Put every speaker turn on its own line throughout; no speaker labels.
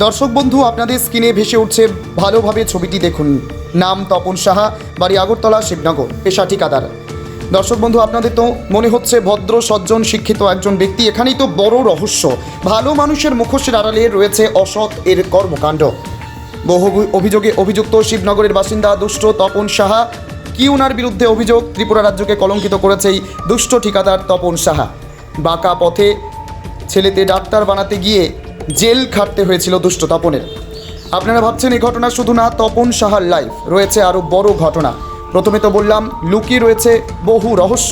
দর্শক বন্ধু, আপনাদের স্ক্রিনে ভেসে উঠছে ভালোভাবে ছবিটি দেখুন। নাম তপন সাহা, বাড়ি আগরতলা, শিবনগর, পেশা ঠিকাদার। দর্শক বন্ধু, আপনাদের তো মনে হচ্ছে ভদ্র সজ্জন শিক্ষিত একজন ব্যক্তি। এখানেই তো বড় রহস্য। ভালো মানুষের মুখোশের আড়ালে রয়েছে অসৎ এর কর্মকাণ্ড। বহু অভিযোগে অভিযুক্ত শিবনগরের বাসিন্দা দুষ্ট তপন সাহা। কি ওনার বিরুদ্ধে অভিযোগ? ত্রিপুরা রাজ্যকে কলঙ্কিত করেছে এই দুষ্ট ঠিকাদার তপন সাহা। বাঁকা পথে ছেলেতে ডাক্তার বানাতে গিয়ে জেল খাটতে হয়েছিল দুষ্ট তপনের। আপনারা ভাবছেন এই ঘটনা শুধু না, তপন সাহার লাইফ রয়েছে আরও বড় ঘটনা। প্রথমে তো বললাম লুকিয়ে রয়েছে বহু রহস্য।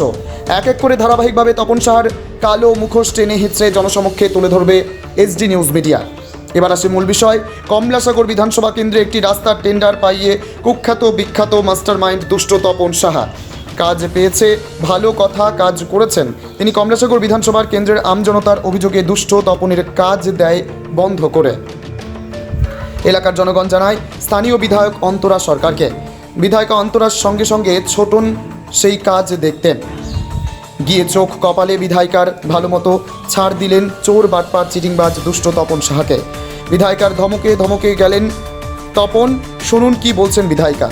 এক এক করে ধারাবাহিকভাবে তপন সাহার কালো মুখোশ টেনে হিঁচড়ে জনসমক্ষে তুলে ধরবে এসডি নিউজ মিডিয়া। এবার আসে মূল বিষয়। কমলাসাগর বিধানসভা কেন্দ্রে একটি রাস্তার টেন্ডার পাইয়ে কুখ্যাত বিখ্যাত মাস্টার মাইন্ড দুষ্ট তপন সাহা কাজ পেয়েছে। ভালো কথা, কাজ করেছেন তিনি। কমলাসাগর বিধানসভার কেন্দ্রের আমজনতার অভিযোগে দুষ্ট তপনের কাজ দেয় বন্ধ করে। এলাকার জনগণ জানায় স্থানীয় বিধায়ক অন্তরা সরকারকে। বিধায়িকা অন্তরার সঙ্গে সঙ্গে ছোটন সেই কাজ দেখতেন। গিয়ে চোখ কপালে বিধায়িকার ভালো মতো ছাড় দিলেন চোর বাটপার চিটিংবাজ দুষ্ট তপন সাহাকে। বিধায়িকার ধমকে ধমকে গেলেন তপন। শুনুন কি বলছেন বিধায়িকা।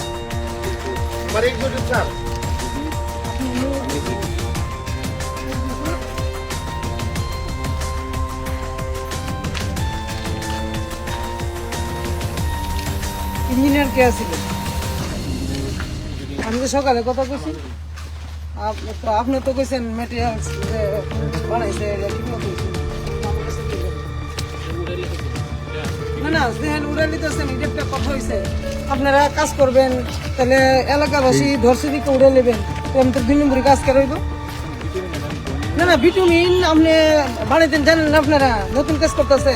ইঞ্জিনিয়ার কে আছিল? আমি তো সকালে কথা কইছি, আপনি তো কইছেন মেটেরিয়ালস বানাইছে না না, দেখেন উড়ালি তো একটা কথা হয়েছে। আপনারা কাজ করবেন, তাহলে এলাকাবাসী ধরছে দিকে উড়ে নেবেন, আমি তো 2 নম্বরে কাজ করাইব না। না, ভিটামিন আপনি বানাইতেন জানেন না, আপনারা নতুন কাজ করতেছে।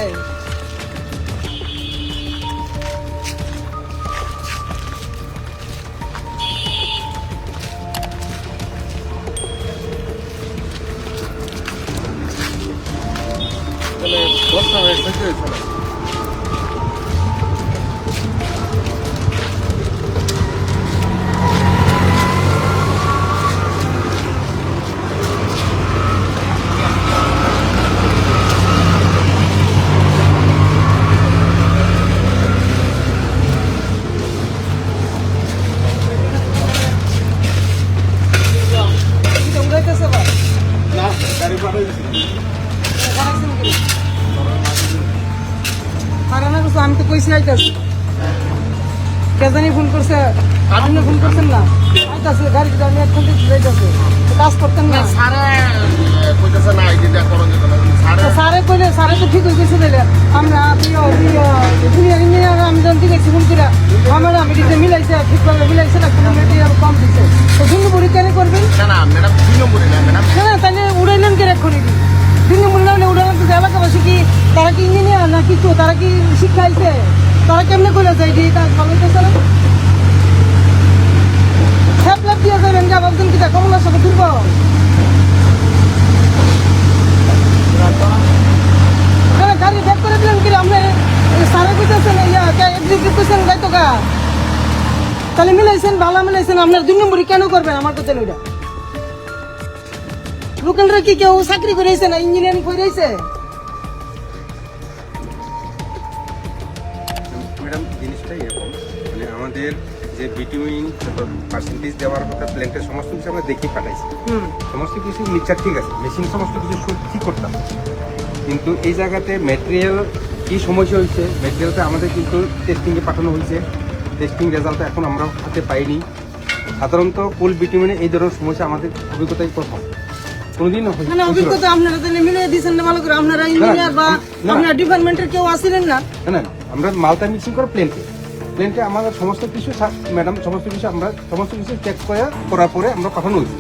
আমি তো কইছি আইতাছি, কে জানি ফোন করছে, আপনি ফোন করছেন না? আইতাছে গাড়ি, আমি এখন যাইতাছে, কাজ করতেন না। সারে কইলে সারে তো ঠিক হয়ে গেছে। দিলে আমরা ইঞ্জিনিয়ার আমি যখন দিয়েছি ফোন করে, আমার আমি মিলাইছে ঠিকভাবে মিলাইছে না, কোনো মেটেরিয়াল কম দিচ্ছে। তো 2 নম্বরে কেন করবেন? না, তাহলে উড়াইলেন কে এক্ষুনি? 2 নম্বরে না হলে উড়াইলেন তো এলাকাবাসী কি তারা কি ইঞ্জিনিয়ার না কিছু? তারা কি শিক্ষাইছে? তারা কেমনে করে যায় যে কাজ ভালো হইতেছে না? ছ্যাপ লাভ দিয়ে যাবেন যা ভাবছেন কি কমলার সাথে তুলব? গাড়ি ব্যাক করে দিলেন কি? আপনি সারা কইতেছেন এক্সিকিউশন যাইতো গা, তাহলে মিলাইছেন, ভালো মিলাইছেন। আপনার 2 নম্বরই কেন করবেন? আমার তো তেল ওইটা লোকালরা কি কেউ চাকরি করেছে না ইঞ্জিনিয়ারিং করেছে?
ম্যাডাম, জিনিসটাই এরকম, মানে আমাদের যে ভিটামিন পার্সেন্টেজ দেওয়ার কথা প্ল্যান্টের সমস্ত কিছু আমরা দেখে পাঠাইছি। সমস্ত কিছু নিচার ঠিক আছে, মেশিন সমস্ত কিছু ঠিক করতাম, কিন্তু এই জায়গাতে ম্যাটেরিয়াল কি সমস্যা হয়েছে, ম্যাটেরিয়ালটা আমাদের কিন্তু টেস্টিংয়ে পাঠানো হয়েছে। টেস্টিং রেজাল্ট এখন আমরা হাতে পাইনি। সাধারণত কোল ভিটামিনে এই ধরনের সমস্যা আমাদের অভিজ্ঞতায় প্রথম, কোনোদিন
না। অভিজ্ঞতা আপনারা তাহলে মিলিয়ে দিয়েছেন না ভালো করে? আপনারা ইঞ্জিনিয়ার বা আপনার ডিপার্টমেন্টের কেউ আসিলেন না?
না, আমরা মালটা মিক্সিং করে প্লেনটে আমাদের সমস্ত কিছু ম্যাডাম সমস্ত কিছু চেক করার পরে আমরা পাঠানো হয়েছি।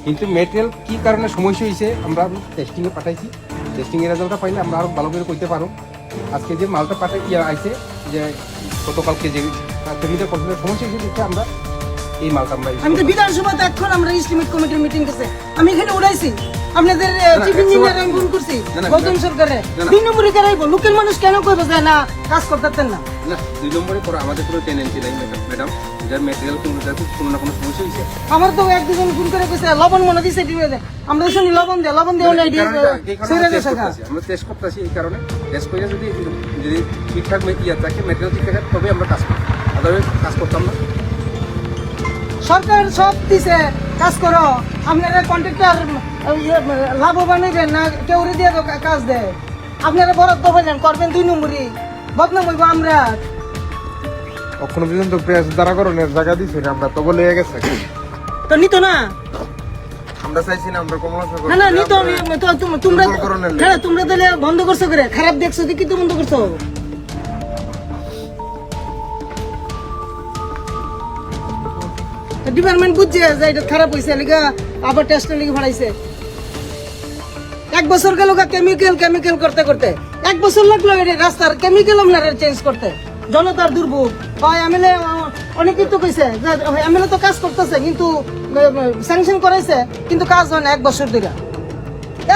কিন্তু ম্যাটেরিয়াল কি কারণে সমস্যা হয়েছে আমরা টেস্টিংয়ে পাঠাইছি। টেস্টিংয়ের রেজাল্টটা পাইলে আমরা আরও ভালো করে করতে পারো। আজকে যে মালটা আইছে, যে গতকালকে যে ফ্যামিলিতে সমস্যা হয়েছে, আমরা এই মালটা
আমি তো বিধানসভাতে এখন আমরা এস্টিমেট কমিটির মিটিং করছে, আমি এখানে উড়াইছি। আপনাদের চিফ ইঞ্জিনিয়ার আমি ফোন করছি গৌতম সরকারে। 2 নম্বরে কেনাইব লোকের মানুষ কেন করবে যায় না? কাজ করতেন না?
না, 2 নম্বরে পরে আমাদের কোনো টেন্ডেন্সি নাই ম্যাডাম। যার ম্যাটেরিয়াল কোনো না কোনো সমস্যা হয়েছে।
আমার তো 1-2 জন ফোন করে কইছে লবণ মনে দিছে দিবে, আমরা শুনি লবণ দিয়ে আমরা টেস্ট করতেছি
এই কারণে টেস্ট করে যদি যদি ঠিকঠাক ইয়ে থাকে মেটেরিয়াল ঠিক থাকে তবে আমরা কাজ করি, আদারওয়াইজ কাজ করতাম না।
সরকার সব দিছে কাজ করো, আপনারা কন্ট্রাক্টর লাভবান হইবেন না, কেউ দিয়ে কাজ দেয়, আপনারা বরাদ্দ হইলেন করবেন 2 নম্বরই, বদনাম হইব আমরা।
এখনো পর্যন্ত প্রেস দ্বারা করণের জায়গা দিছি না, আমরা তো বলে গেছে
তো নিত না,
আমরা চাইছি না আমরা কমলাশঙ্কর
না না নিত তোমরা
দুর্বলকরণের লেগে।
হ্যাঁ তোমরা তাহলে বন্ধ করছো করে, খারাপ দেখছো কি তো বন্ধ করছো? ডিপার্টমেন্ট বুঝছে যে এটা খারাপ হয়েছে লিগা আবার টেস্টের লিগে ভাড়াইছে। 1 বছর গেল কেমিক্যাল করতে করতে 1 বছর লাগলো এটা রাস্তার কেমিক্যাল আপনারা চেঞ্জ করতে। জনতার দুর্ভোগ হয়, এমএলএ অনেকেই তো কইছে যে এমএলএ তো কাজ করতেছে কিন্তু স্যাংশন করাইছে কিন্তু কাজ হয় না 1 বছর ধরে।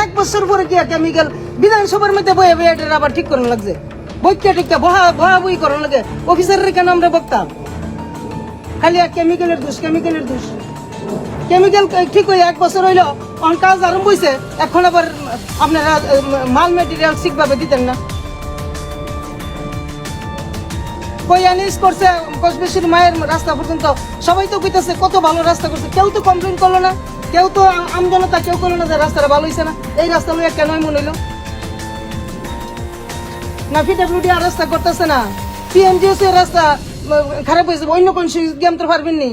1 বছর পরে কি কেমিক্যাল বিধানসভার মধ্যে বয়ে বয়ে এটা আবার ঠিক করানো লাগছে, বইটা ঠিকটা বহা বই করানো লাগে, অফিসারের কেন আমরা বকতাম খালি কেমিক্যালের দোষ কেমিক্যাল ঠিক হয়ে 1 বছর হইলো, অন কাজ আরম্ভ হয়েছে, এখন আবার আপনারা মাল মেটেরিয়াল ঠিকভাবে দিতেন না। কই অ্যানালিস করছে কসবেশির মায়ের রাস্তা পর্যন্ত, সবাই তো কইতাছে কত ভালো রাস্তা করছে, কেউ তো কমপ্লেন করলো না, কেউ তো আমজনতা কেউ করলো না যে রাস্তাটা ভালো হয়েছে না। এই রাস্তা লইয়া কেন মনে হইলো না? পিডব্লিউডি আর রাস্তা করতেছে না, পিএমজিএস এর রাস্তা খারাপ হয়েছে, অন্য কোন গেম তো পারবেন নি।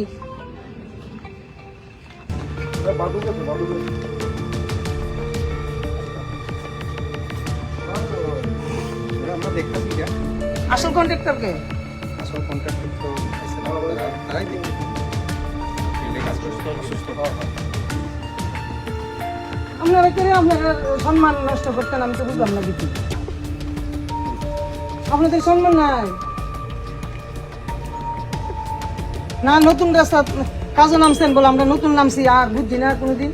আমরা দেখতেছি এটা
আসল কন্ট্রাক্টরকে
আসল কন্ট্রাক্ট তো তারাই দেখবে ফিল্ডে কাজ করছে অসুস্থ হওয়া হয়।
আপনারা কেন আপনারা সম্মান নষ্ট করতেন? আমি তো বুঝলাম না কিছু, আপনাদের সম্মান নাই না। নতুন রাস্তা কাজও নামছেন বলে আমরা নতুন নামছি, আর বুঝছি না কোনোদিন।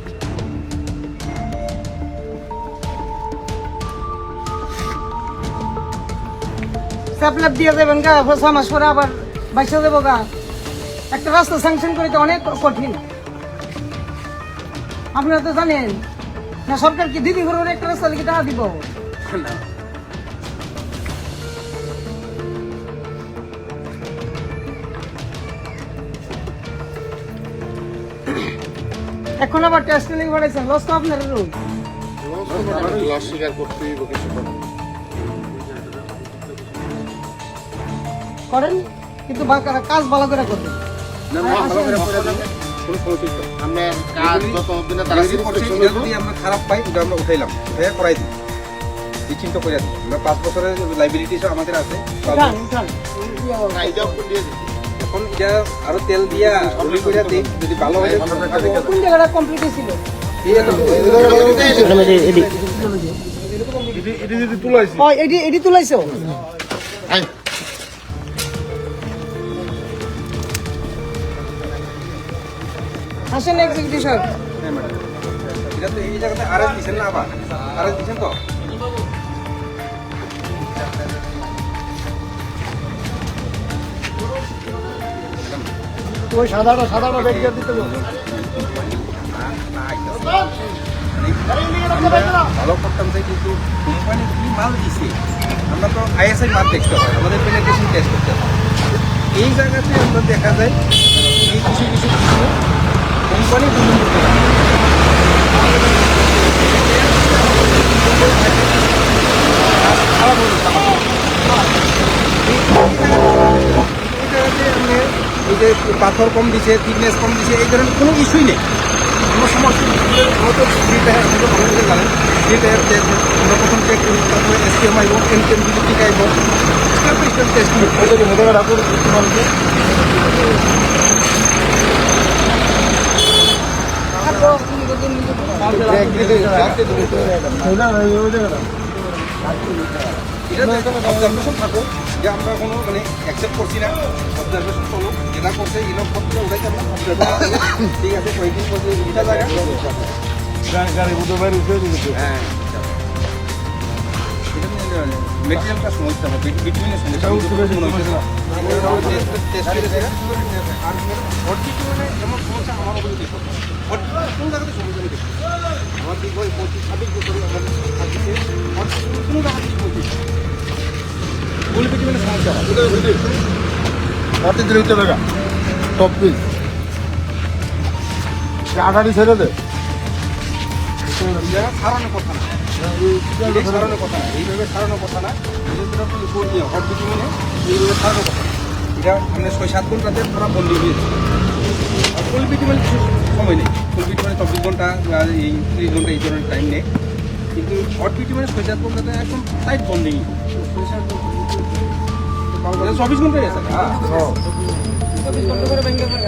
স্যাপল্যাপ দিয়ে দেবেন গা, 6 মাস পরে আবার বাইসা দেবো গা। একটা রাস্তা স্যাংশন করে তো অনেক কঠিন, আপনারা তো জানেন না। সরকার কি দিদি করে একটা রাস্তা লিখে টাকা দিব?
না
এখন আবার টেস্ট লিখে বাড়াইছেন, লস তো আপনার রোজ
লস স্বীকার করতেই হবে কিছু করার।
করেন কিন্তু কাজ ভালো করে করবেন।
না ভালো করে করে দেবে কোনো সমস্যা নেই।
আমরা কাজ যত দিনে
তারা
তাড়াতাড়ি করতে
যদি যদি আমরা খারাপ পাই ওটা আমরা উঠাইলাম, উঠে করাই দিই, নিশ্চিন্ত করে দিই। আমরা 5 বছরের লাইবিলিটি আমাদের আছে।
উঠান উঠান
কাইজা দিয়ে দিই।
এখন এটা আরো তেল দিয়া রুলি করে দিই, যদি ভালো হয়
কোন জায়গাটা কমপ্লিট ছিল?
এটা যদি তুলাইছি
ও এডি তুলাইছো?
আই
আসেন এক্সিকিউটিভ সাহেব।
হ্যাঁ ম্যাডাম, এটা তো এই জায়গাতে আরএস দিচ্ছেন না, আবার আরএস দিচ্ছেন তো।
ওই সাদাটা বেরিয়ে দিতে হবে।
ভালো করতাম তাই, কিন্তু কোম্পানি কি মাল দিছে আমরা তো আইএসআই মাল দেখতে হয়, আমাদের পেনিট্রেশন টেস্ট করতে হয়। এই জায়গাতে আমরা দেখা যায় এই কিছু কিছু কোম্পানি এই যে পাথর কম দিছে, থিকনেস কম দিছে, এই ধরনের কোনো ইস্যুই নেই। কোনো সমস্যা হয়তো ফ্রি টায়ার হয়তো ভালো জানেন, ফ্রি টায়ার টেস্ট আমরা প্রথম চেক করি, তারপরে এসটিএম আইব, এনটিএম যদি ঠিক আইব, step by step test observation থাকুক যে আমরা কোনো মানে অ্যাকসেপ্ট করছি না, অবজারভেশন চলুক, যেটা করছে ইনফ করতে ওটাই আমরা ঠিক আছে কয়েকদিন পর এটা জায়গা
গাড়ি বুঝতে পারি
হ্যাঁ এটা নিয়ে মেটেরিয়ালটা সমস্যা হবে, ভিটামিনের সমস্যা হবে। মনে হচ্ছে না। টেস্ট করেছে। আর হট ভিটামিনে এমন সমস্যা আমার অবস্থা দেখো। কোন জায়গাতে সমস্যা আমি দেখি। আমার দিক হয় 25-26 বছর আমার থাকছে। হট কোন জায়গাতে সমস্যা। ফুল ভিটামিনের সমস্যা হয়।
অতি দ্রুত টাকা টপ পিস আঠারি ছেড়ে দে
এটা সারানোর কথা না। এটা সারানোর কথা না। এইভাবে সারানোর কথা না। এটা তো করিয়ে হট ভিটামিনে এইভাবে সারানোর কথা না। এটা মানে 6-7 ঘন্টাতে পুরো বন্ধ হয়ে যাবে। আর ফুল ভিটামিন কিছু সময় নেই। ফুল ভিটামিনে 24 ঘন্টা আর এই 30 ঘন্টা এই ধরনের টাইম নেই। কিন্তু হট ভিটামিনে 6-7 ঘন্টাতে একদম টাইট বন্ডিং। 24 ঘন্টায় আছে। হ্যাঁ,
24 ঘন্টা করে ভেঙে পড়ে।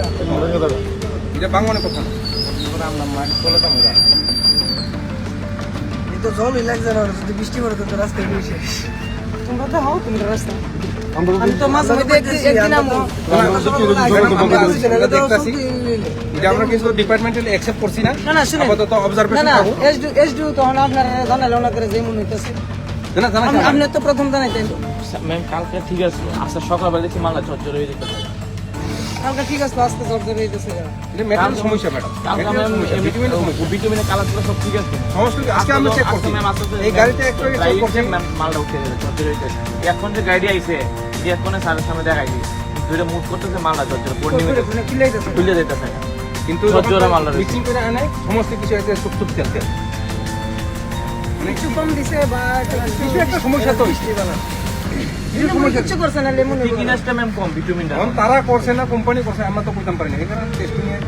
এটা বাংলার কথা না।
এই তো জলই লাগছে না, যদি বৃষ্টি পড়ে তো রাস্তায় বেশি শেষ।
তোমরা তো হও তোমরা রাস্তা
আমরা
আমি তো মাঝে মধ্যে একদিন আমো
আমরা দেখতাছি। এটা আমরা কিন্তু ডিপার্টমেন্টালি অ্যাকসেপ্ট করছি না।
না, না, শুনেন।
আপাতত
না
অবজারভেশন
না
করব।
এসডু তখন আপনারা জানালে ওনা করে যে মনে হইতেছে
না জানা
আপনি তো প্রথম জানাইতেন
ম্যাম কালকে ঠিক আছে আজকে সকালবেলা দেখি মালটা চচ্চর হয়ে যেতে পারে
কালকে ঠিক আছে আজকে জব ধরে হইতেছে
এটা মেটাল সমস্যা ম্যাডাম।
কালকে ম্যাম
ভিটামিনের সমস্যা।
ভিটামিনের কালারগুলো সব ঠিক আছে
সমস্ত কিছু আজকে আমরা চেক করছি। এই গাড়িতে একটু আগে চেক করছি।
ম্যাম মালটা উঠে গেছে চচ্চর হয়ে গেছে এখন যে গাড়ি আইছে যে এখন স্যারের সামনে দেখাই দিই দুইটা মুভ করতেছে মালটা চচ্চর পূর্ণিমা
কিলাইতেছে
খুলে যেতেছে
কিন্তু
চচ্চরে মালটা রয়েছে।
মিক্সিং করে আনে সমস্ত কিছু আছে টুকটুক তেল। মানে
একটু কম দিছে বা
কিছু একটা সমস্যা তো হইছে।
কিছু করছে না লেমন
থিকনেসটা ম্যাম কম ভিটামিনটা
এখন তারা করছে না কোম্পানি করছে আমরা তো কইতাম পারি না। এখানে টেস্টিং এর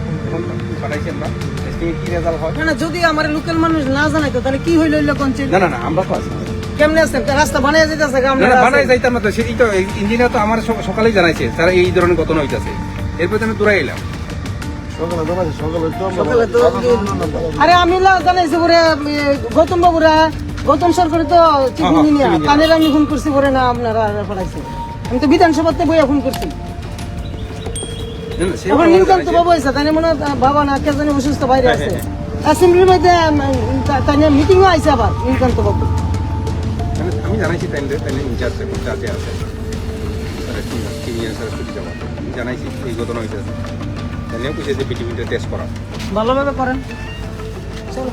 পাঠাইছি আমরা। টেস্টিং এ কি রেজাল্ট হয়।
না না যদি আমার লোকাল মানুষ না জানাইতো তাহলে কি হইলো হইলো কোন চিজ
না না না আমরা তো আছি।
কেমনে আছেন রাস্তা বানায় যেতেছে
না
আমরা
না বানাই যাইতাম না তো সেই তো ইঞ্জিনিয়ার তো আমার সকালেই জানাইছে তারা এই ধরনের ঘটনা হইতাছে। এরপর আমি দূরে এলাম।
সকালে জানাচ্ছি সকালে তো
সকালে তো
আরে আমি জানাইছি পরে গৌতম বাবুরা গৌতম সরকার তো চিফ ইঞ্জিনিয়ার কানের আমি ফোন করছি পরে না আপনারা পড়াইছে আমি তো বিধানসভাতে বইয়া ফোন করছি
না, না, সে
এখন
আমাকে
নীলকান্ত
জানাইছে।
বাবু হয়েছে তাই মনে হয় বাবা না কে জানি অসুস্থ বাইরে আছে অ্যাসেম্বলির মধ্যে তাই মিটিংও আইছে আবার নীলকান্ত বাবু
মানে আমি জানাইছি তাইলে ইনচার্জ এখন চার্জে আছে। স্যার কি নিয়ে স্যার ছুটি যাওয়া। আমি জানাইছি এই ঘটনা হইতেছে। তাইলেও কইছে যে ভিটামিনটা টেস্ট করা।
ভালোভাবে করেন চলো